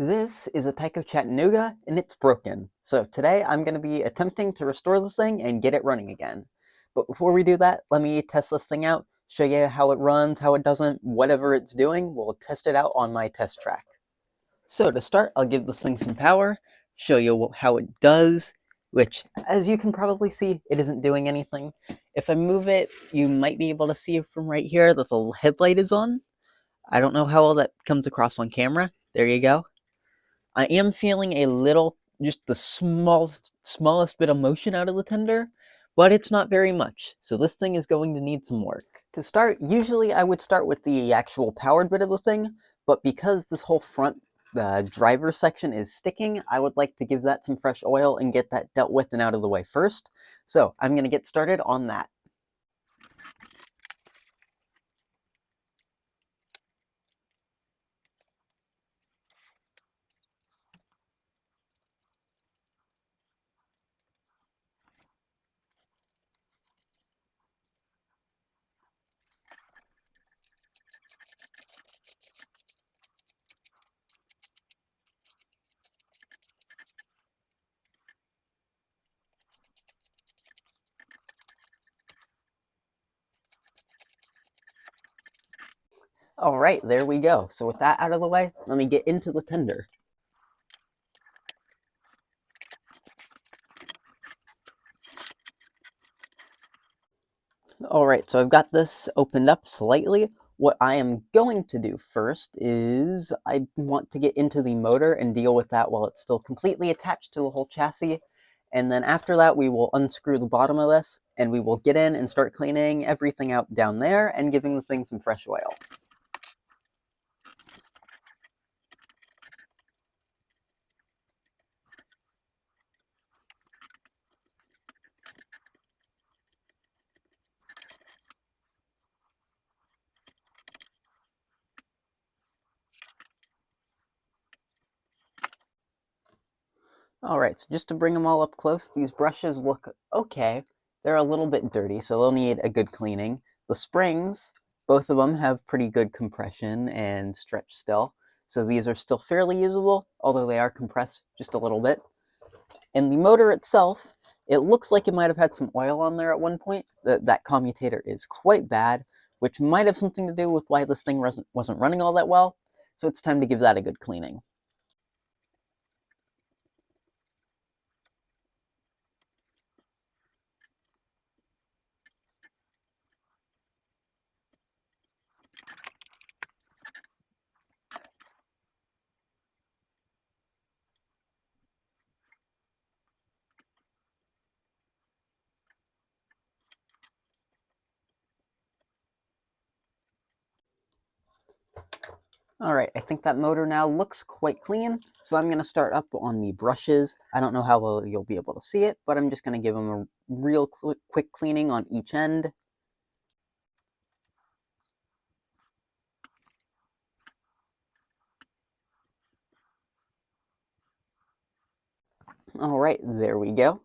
This is a Tyco Chattanooga, and it's broken. So today I'm going to be attempting to restore the thing and get it running again. But before we do that, let me test this thing out, show you how it runs, how it doesn't, whatever it's doing. We'll test it out on my test track. So to start, I'll give this thing some power, show you how it does, which, as you can probably see, it isn't doing anything. If I move it, you might be able to see from right here that the headlight is on. I don't know how well that comes across on camera. There you go. I am feeling a little, just the smallest bit of motion out of the tender, but it's not very much. So this thing is going to need some work. To start, usually I would start with the actual powered bit of the thing, but because this whole front driver section is sticking, I would like to give that some fresh oil and get that dealt with and out of the way first. So I'm going to get started on that. All right, there we go. So with that out of the way, let me get into the tender. All right, so I've got this opened up slightly. What I am going to do first is I want to get into the motor and deal with that while it's still completely attached to the whole chassis. And then after that, we will unscrew the bottom of this and we will get in and start cleaning everything out down there and giving the thing some fresh oil. All right, so just to bring them all up close, these brushes look okay. They're a little bit dirty, so they'll need a good cleaning. The springs, both of them have pretty good compression and stretch still, so these are still fairly usable, although they are compressed just a little bit. And the motor itself, it looks like it might have had some oil on there at one point. That commutator is quite bad, which might have something to do with why this thing wasn't running all that well, so it's time to give that a good cleaning. All right, I think that motor now looks quite clean, so I'm going to start up on the brushes. I don't know how well you'll be able to see it, but I'm just going to give them a real quick cleaning on each end. All right, there we go.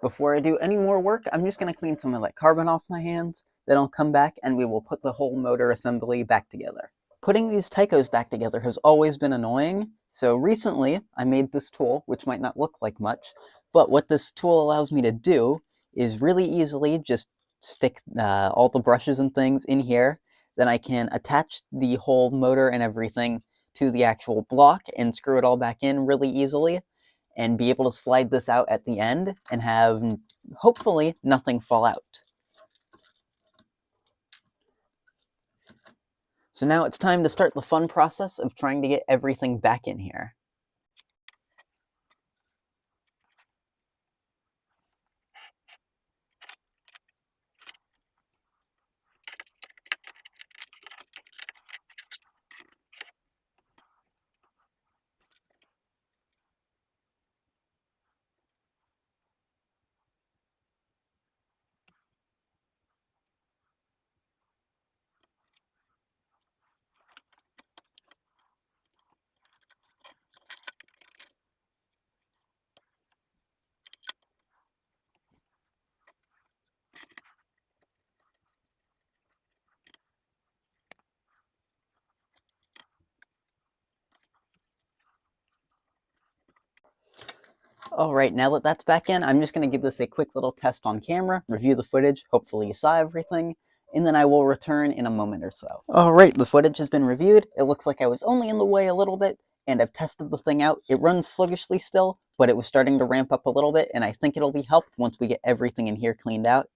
Before I do any more work, I'm just going to clean some of that carbon off my hands. Then I'll come back and we will put the whole motor assembly back together. Putting these Tycos back together has always been annoying, so recently I made this tool, which might not look like much, but what this tool allows me to do is really easily just stick all the brushes and things in here. Then I can attach the whole motor and everything to the actual block and screw it all back in really easily and be able to slide this out at the end and have hopefully nothing fall out. So now it's time to start the fun process of trying to get everything back in here. Alright, now that that's back in, I'm just going to give this a quick little test on camera, review the footage, hopefully you saw everything, and then I will return in a moment or so. Alright, the footage has been reviewed. It looks like I was only in the way a little bit, and I've tested the thing out. It runs sluggishly still, but it was starting to ramp up a little bit, and I think it'll be helped once we get everything in here cleaned out.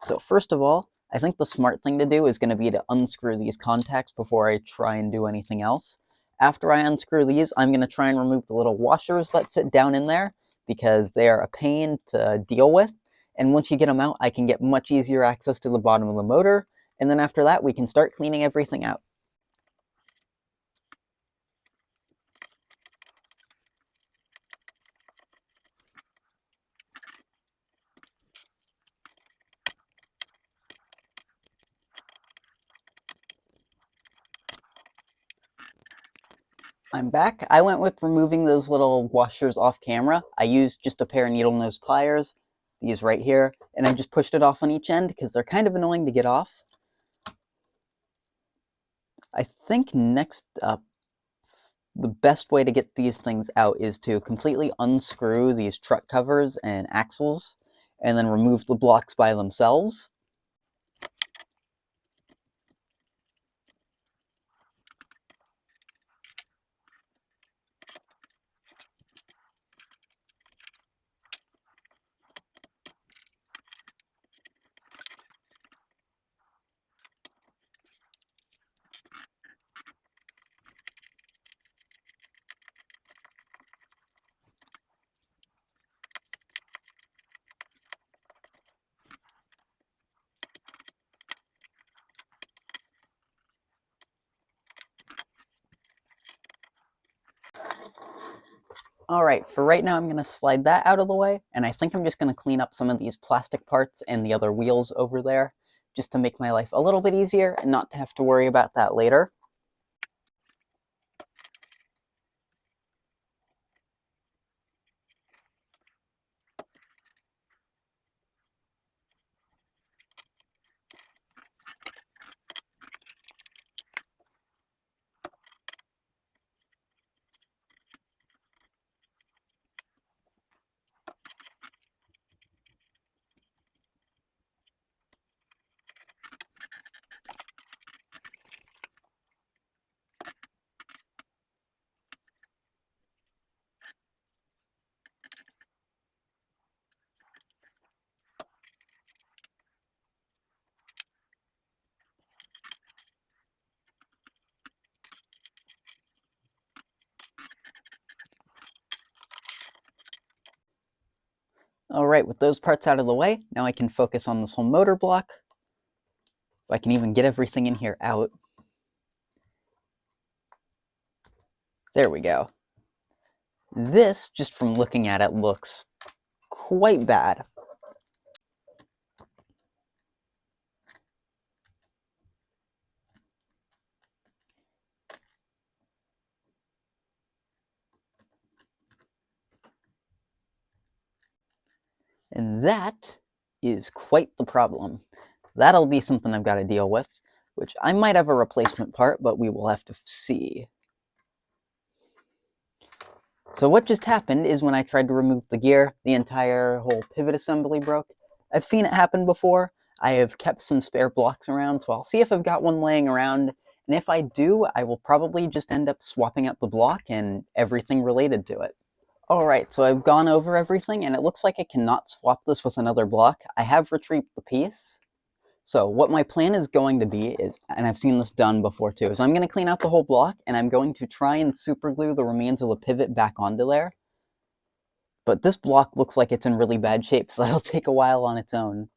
So first of all, I think the smart thing to do is going to be to unscrew these contacts before I try and do anything else. After I unscrew these, I'm going to try and remove the little washers that sit down in there because they are a pain to deal with. And once you get them out, I can get much easier access to the bottom of the motor. And then after that, we can start cleaning everything out. I'm back. I went with removing those little washers off camera. I used just a pair of needle nose pliers, these right here, and I just pushed it off on each end because they're kind of annoying to get off. I think next up, the best way to get these things out is to completely unscrew these truck covers and axles, and then remove the blocks by themselves. Alright, for right now I'm going to slide that out of the way, and I think I'm just going to clean up some of these plastic parts and the other wheels over there, just to make my life a little bit easier and not to have to worry about that later. Alright, with those parts out of the way, now I can focus on this whole motor block. I can even get everything in here out. There we go. This, just from looking at it, looks quite bad. And that is quite the problem. That'll be something I've got to deal with, which I might have a replacement part, but we will have to see. So what just happened is when I tried to remove the gear, the entire whole pivot assembly broke. I've seen it happen before. I have kept some spare blocks around, so I'll see if I've got one laying around. And if I do, I will probably just end up swapping out the block and everything related to it. Alright, so I've gone over everything, and it looks like I cannot swap this with another block. I have retrieved the piece. So what my plan is going to be is, and I've seen this done before too, is I'm going to clean out the whole block, and I'm going to try and super glue the remains of the pivot back onto there. But this block looks like it's in really bad shape, so that'll take a while on its own.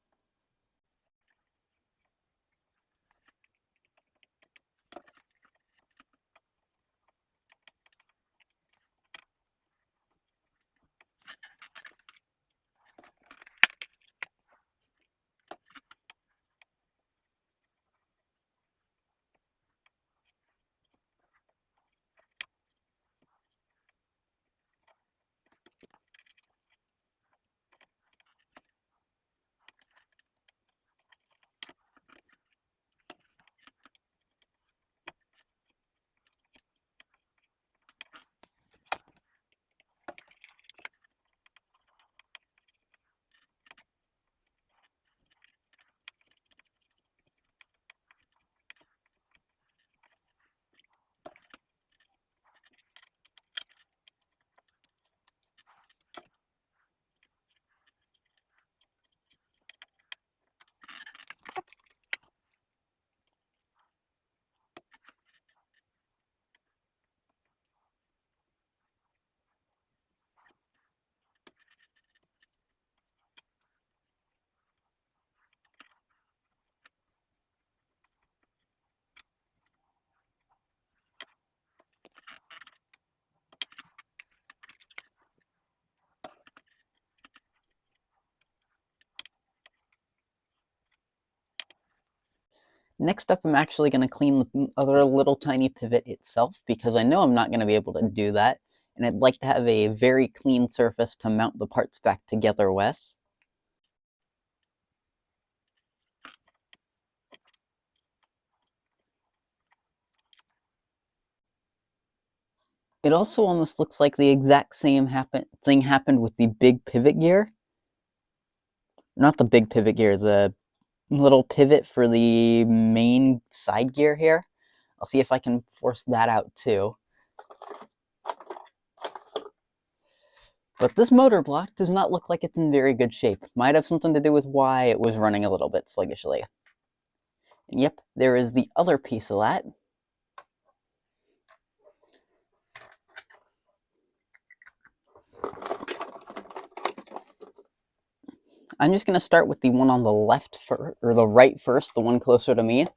Next up, I'm actually going to clean the other little tiny pivot itself because I know I'm not going to be able to do that, and I'd like to have a very clean surface to mount the parts back together with. It also almost looks like the exact same thing happened with the big pivot gear. Not the big pivot gear, the little pivot for the main side gear here. I'll see if I can force that out too. But this motor block does not look like it's in very good shape. Might have something to do with why it was running a little bit sluggishly. And yep, there is the other piece of that. I'm just going to start with the one on the left first, or the right first, the one closer to me,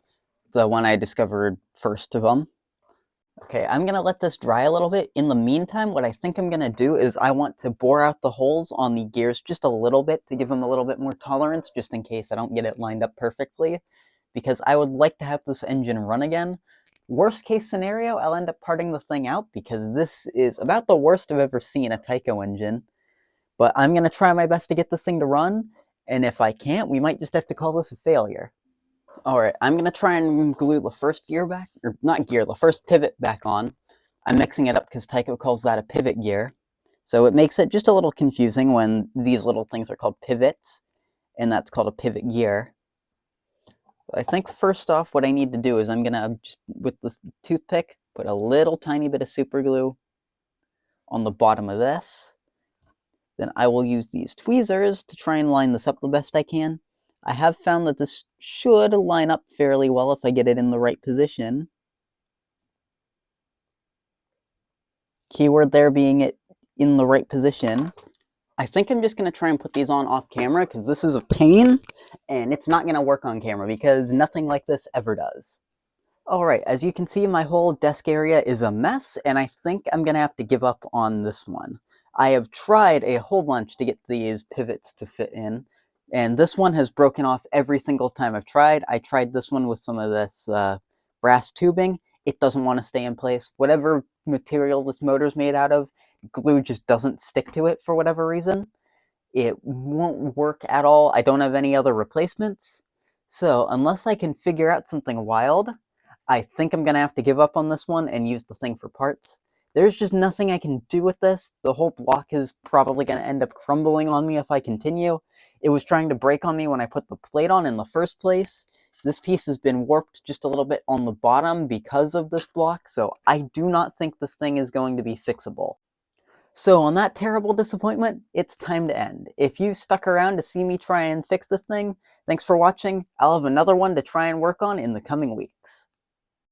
the one I discovered first of them. Okay, I'm going to let this dry a little bit. In the meantime, what I think I'm going to do is I want to bore out the holes on the gears just a little bit to give them a little bit more tolerance, just in case I don't get it lined up perfectly, because I would like to have this engine run again. Worst case scenario, I'll end up parting the thing out because this is about the worst I've ever seen a Tyco engine. But I'm going to try my best to get this thing to run, and if I can't, we might just have to call this a failure. Alright, I'm going to try and glue the first gear back, or not gear, the first pivot back on. I'm mixing it up because Tyco calls that a pivot gear. So it makes it just a little confusing when these little things are called pivots, and that's called a pivot gear. I think first off what I need to do is I'm going to, just with this toothpick, put a little tiny bit of super glue on the bottom of this. Then I will use these tweezers to try and line this up the best I can. I have found that this should line up fairly well if I get it in the right position. Keyword there being it in the right position. I think I'm just going to try and put these on off camera because this is a pain and it's not going to work on camera because nothing like this ever does. Alright, as you can see, my whole desk area is a mess, and I think I'm going to have to give up on this one. I have tried a whole bunch to get these pivots to fit in, and this one has broken off every single time I've tried. I tried this one with some of this brass tubing. It doesn't want to stay in place. Whatever material this motor's made out of, glue just doesn't stick to it for whatever reason. It won't work at all. I don't have any other replacements. So unless I can figure out something wild, I think I'm going to have to give up on this one and use the thing for parts. There's just nothing I can do with this. The whole block is probably going to end up crumbling on me if I continue. It was trying to break on me when I put the plate on in the first place. This piece has been warped just a little bit on the bottom because of this block, so I do not think this thing is going to be fixable. So on that terrible disappointment, it's time to end. If you stuck around to see me try and fix this thing, thanks for watching. I'll have another one to try and work on in the coming weeks.